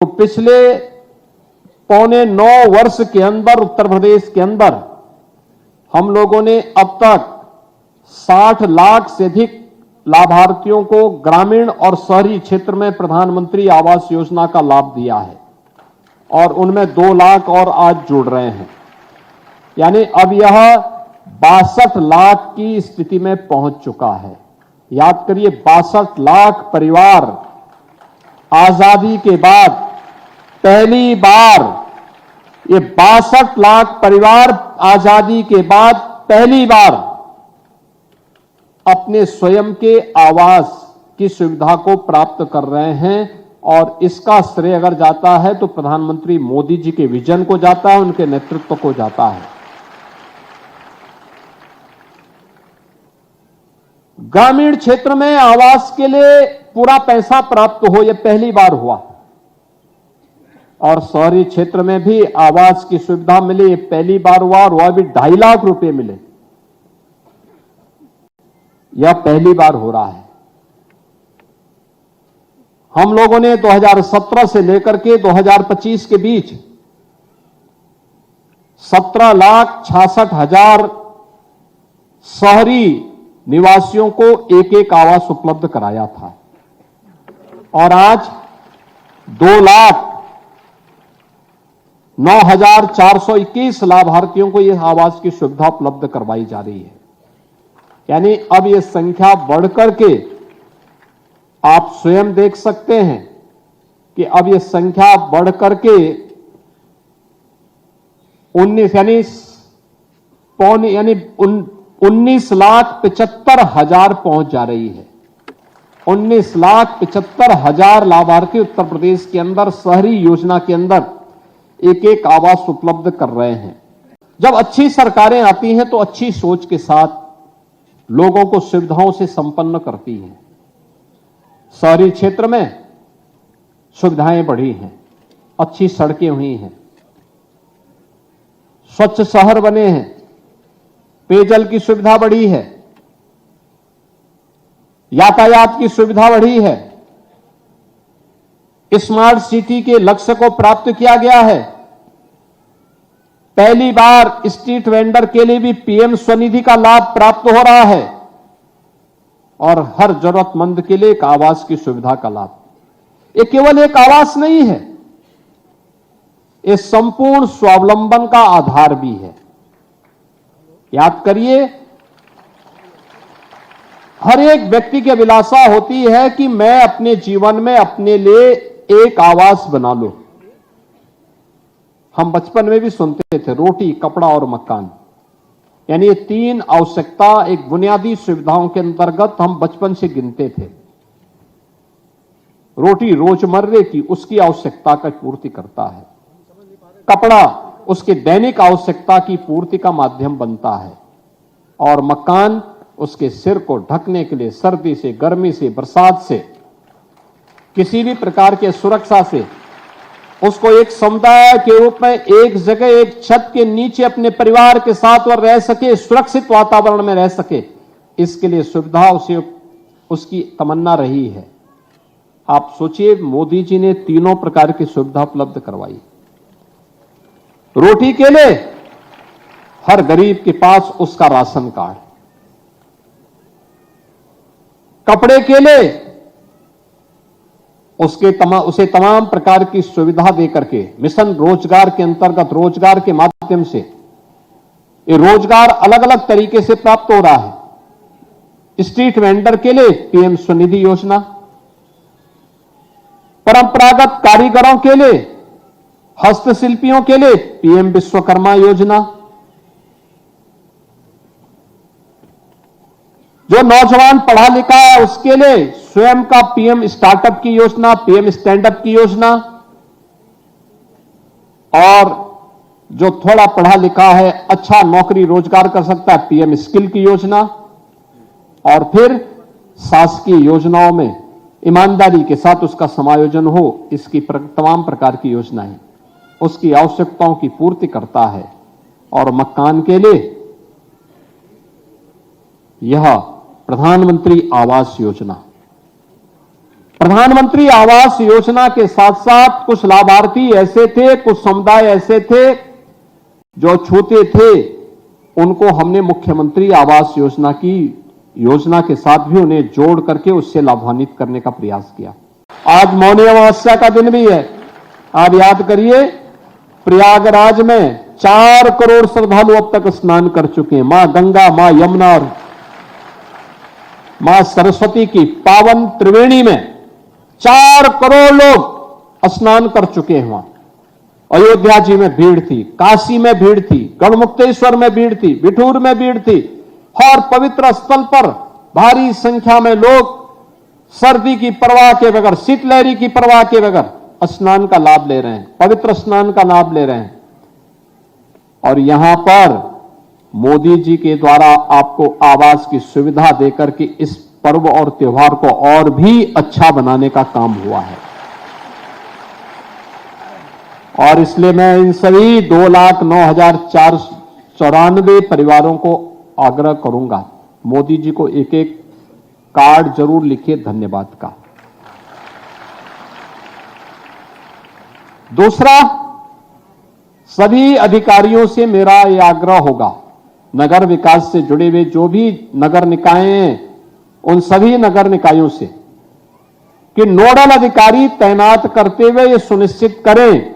तो पिछले पौने 9 वर्ष के अंदर उत्तर प्रदेश के अंदर हम लोगों ने अब तक 60 लाख से अधिक लाभार्थियों को ग्रामीण और शहरी क्षेत्र में प्रधानमंत्री आवास योजना का लाभ दिया है और उनमें 2 लाख और आज जुड़ रहे हैं। यानी अब यह 62 लाख की स्थिति में पहुंच चुका है। याद करिए, 62 लाख परिवार आजादी के बाद पहली बार, ये 62 लाख परिवार आजादी के बाद पहली बार अपने स्वयं के आवास की सुविधा को प्राप्त कर रहे हैं। और इसका श्रेय अगर जाता है तो प्रधानमंत्री मोदी जी के विजन को जाता है, उनके नेतृत्व को जाता है। ग्रामीण क्षेत्र में आवास के लिए पूरा पैसा प्राप्त हो, यह पहली बार हुआ। और शहरी क्षेत्र में भी आवास की सुविधा मिली, यह पहली बार हुआ और वह भी 2.5 लाख रुपए मिले, यह पहली बार हो रहा है। हम लोगों ने 2017 से लेकर के 2025 के बीच 17,66,000 शहरी निवासियों को एक आवास उपलब्ध कराया था और आज 2,09,421 लाभार्थियों को यह आवास की सुविधा उपलब्ध करवाई जा रही है। यानी अब यह संख्या बढ़कर के आप स्वयं देख सकते हैं कि अब यह संख्या बढ़कर के 19,75,000 पहुंच जा रही है। 19,75,000 लाभार्थी उत्तर प्रदेश के अंदर शहरी योजना के अंदर एक आवास उपलब्ध कर रहे हैं। जब अच्छी सरकारें आती हैं तो अच्छी सोच के साथ लोगों को सुविधाओं से संपन्न करती हैं। शहरी क्षेत्र में सुविधाएं बढ़ी हैं, अच्छी सड़कें हुई हैं, स्वच्छ शहर बने हैं, पेयजल की सुविधा बढ़ी है, यातायात की सुविधा बढ़ी है, स्मार्ट सिटी के लक्ष्य को प्राप्त किया गया है। पहली बार स्ट्रीट वेंडर के लिए भी पीएम स्वनिधि का लाभ प्राप्त हो रहा है और हर जरूरतमंद के लिए एक आवास की सुविधा का लाभ। ये केवल एक आवास नहीं है, ये संपूर्ण स्वावलंबन का आधार भी है। याद करिए, हर एक व्यक्ति की अभिलाषा होती है कि मैं अपने जीवन में अपने लिए एक आवास बना लूं। हम बचपन में भी सुनते थे, रोटी, कपड़ा और मकान, यानी ये 3 आवश्यकता एक बुनियादी सुविधाओं के अंतर्गत हम बचपन से गिनते थे। रोटी रोजमर्रे की उसकी आवश्यकता का पूर्ति करता है, कपड़ा उसके दैनिक आवश्यकता की पूर्ति का माध्यम बनता है और मकान उसके सिर को ढकने के लिए सर्दी से, गर्मी से, बरसात से, किसी भी प्रकार के सुरक्षा से उसको एक समुदाय के रूप में एक जगह, एक छत के नीचे अपने परिवार के साथ वह रह सके, सुरक्षित वातावरण में रह सके, इसके लिए सुविधा उसे उसकी तमन्ना रही है। आप सोचिए, मोदी जी ने तीनों प्रकार की सुविधा उपलब्ध करवाई। रोटी के लिए हर गरीब के पास उसका राशन कार्ड, कपड़े के लिए उसे तमाम प्रकार की सुविधा देकर के मिशन रोजगार के अंतर्गत रोजगार के माध्यम से ये रोजगार अलग अलग तरीके से प्राप्त हो रहा है। स्ट्रीट वेंडर के लिए पीएम स्वनिधि योजना, परंपरागत कारीगरों के लिए, हस्तशिल्पियों के लिए पीएम विश्वकर्मा योजना, जो नौजवान पढ़ा लिखा है उसके लिए स्वयं का पीएम स्टार्टअप की योजना, पीएम स्टैंडअप की योजना, और जो थोड़ा पढ़ा लिखा है, अच्छा नौकरी रोजगार कर सकता है, पीएम स्किल की योजना। और फिर शासकीय योजनाओं में ईमानदारी के साथ उसका समायोजन हो, इसकी तमाम प्रकार की योजनाएं उसकी आवश्यकताओं की पूर्ति करता है। और मकान के लिए यह प्रधानमंत्री आवास योजना, प्रधानमंत्री आवास योजना के साथ साथ कुछ लाभार्थी ऐसे थे, कुछ समुदाय ऐसे थे जो छूते थे, उनको हमने मुख्यमंत्री आवास योजना के साथ भी उन्हें जोड़ करके उससे लाभान्वित करने का प्रयास किया। आज मौनी अमावस्या का दिन भी है। आप याद करिए, प्रयागराज में 4 करोड़ श्रद्धालु अब तक स्नान कर चुके हैं। मां गंगा, मां यमुना और मां सरस्वती की पावन त्रिवेणी में 4 करोड़ लोग स्नान कर चुके हैं। वहां अयोध्या जी में भीड़ थी, काशी में भीड़ थी, गढ़मुक्तेश्वर में भीड़ थी, बिठूर में भीड़ थी, और पवित्र स्थल पर भारी संख्या में लोग सर्दी की परवाह के बगैर, शीतलहरी की परवाह के बगैर स्नान का लाभ ले रहे हैं, पवित्र स्नान का लाभ ले रहे हैं। और यहां पर मोदी जी के द्वारा आपको आवास की सुविधा देकर के इस पर्व और त्योहार को और भी अच्छा बनाने का काम हुआ है। और इसलिए मैं इन सभी 2,09,494 परिवारों को आग्रह करूंगा, मोदी जी को एक एक कार्ड जरूर लिखिए धन्यवाद का। दूसरा, सभी अधिकारियों से मेरा यह आग्रह होगा, नगर विकास से जुड़े हुए जो भी नगर निकाय हैं, उन सभी नगर निकायों से कि नोडल अधिकारी तैनात करते हुए यह सुनिश्चित करें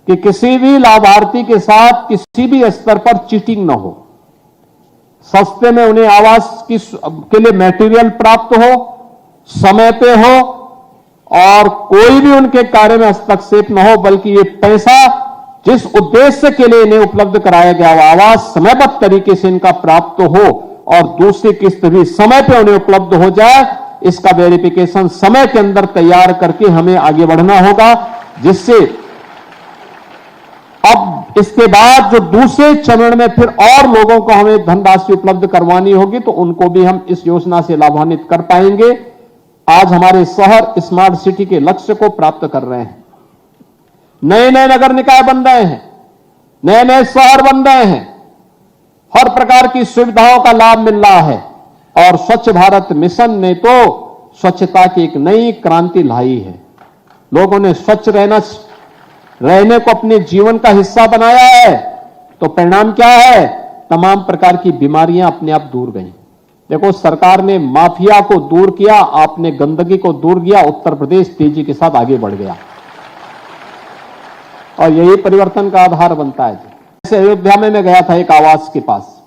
कि किसी भी लाभार्थी के साथ किसी भी स्तर पर चीटिंग न हो। सस्ते में उन्हें आवास के लिए मटेरियल प्राप्त हो, समय पे हो, और कोई भी उनके कार्य में हस्तक्षेप न हो, बल्कि ये पैसा जिस उद्देश्य के लिए इन्हें उपलब्ध कराया गया वो आवास समयबद्ध तरीके से इनका प्राप्त हो और दूसरी किस्त भी समय पे उन्हें उपलब्ध हो जाए, इसका वेरिफिकेशन समय के अंदर तैयार करके हमें आगे बढ़ना होगा, जिससे अब इसके बाद जो दूसरे चरण में फिर और लोगों को हमें धनराशि उपलब्ध करवानी होगी तो उनको भी हम इस योजना से लाभान्वित कर पाएंगे। आज हमारे शहर स्मार्ट सिटी के लक्ष्य को प्राप्त कर रहे हैं, नए नए नगर निकाय बन रहे हैं, नए नए शहर बन रहे हैं, हर प्रकार की सुविधाओं का लाभ मिल रहा है। और स्वच्छ भारत मिशन ने तो स्वच्छता की एक नई क्रांति लाई है। लोगों ने स्वच्छ रहने को अपने जीवन का हिस्सा बनाया है, तो परिणाम क्या है? तमाम प्रकार की बीमारियां अपने आप दूर गई। देखो, सरकार ने माफिया को दूर किया, आपने गंदगी को दूर किया, उत्तर प्रदेश तेजी के साथ आगे बढ़ गया और यही परिवर्तन का आधार बनता है। जैसे अयोध्या में मैं गया था एक आवास के पास,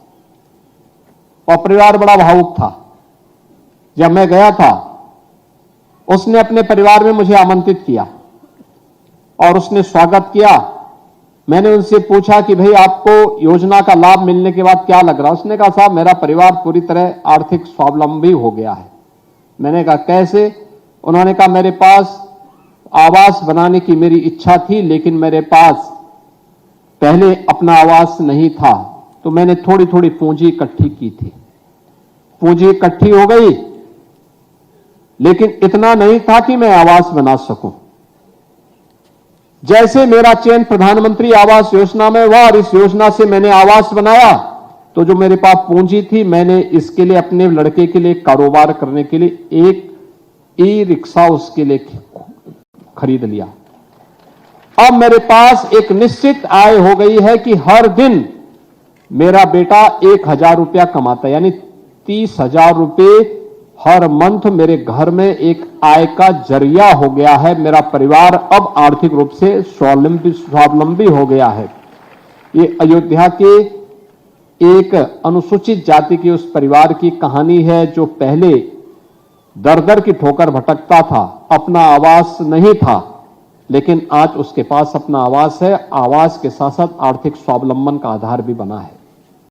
और परिवार बड़ा भावुक था। जब मैं गया था, उसने अपने परिवार में मुझे आमंत्रित किया और उसने स्वागत किया। मैंने उनसे पूछा कि भाई आपको योजना का लाभ मिलने के बाद क्या लग रहा है? उसने कहा साहब मेरा परिवार पूरी तरह आर्थिक स्वावलंबी हो गया है। मैंने कहा कैसे? उन्होंने कहा मेरे पास आवास बनाने की मेरी इच्छा थी, लेकिन मेरे पास पहले अपना आवास नहीं था, तो मैंने थोड़ी थोड़ी पूंजी इकट्ठी की थी। पूंजी इकट्ठी हो गई, लेकिन इतना नहीं था कि मैं आवास बना सकूं। जैसे मेरा चयन प्रधानमंत्री आवास योजना में हुआ और इस योजना से मैंने आवास बनाया, तो जो मेरे पास पूंजी थी, मैंने इसके लिए अपने लड़के के लिए कारोबार करने के लिए एक ई रिक्शा उसके लिए खरीद लिया। अब मेरे पास एक निश्चित आय हो गई है कि हर दिन मेरा बेटा 1,000 रुपया कमाता है, यानी 30,000 रुपये हर मंथ मेरे घर में एक आय का जरिया हो गया है। मेरा परिवार अब आर्थिक रूप से स्वावलंबी हो गया है। ये अयोध्या के एक अनुसूचित जाति के उस परिवार की कहानी है जो पहले दर दर की ठोकर भटकता था, अपना आवास नहीं था, लेकिन आज उसके पास अपना आवास है। आवास के साथ साथ आर्थिक स्वावलंबन का आधार भी बना है।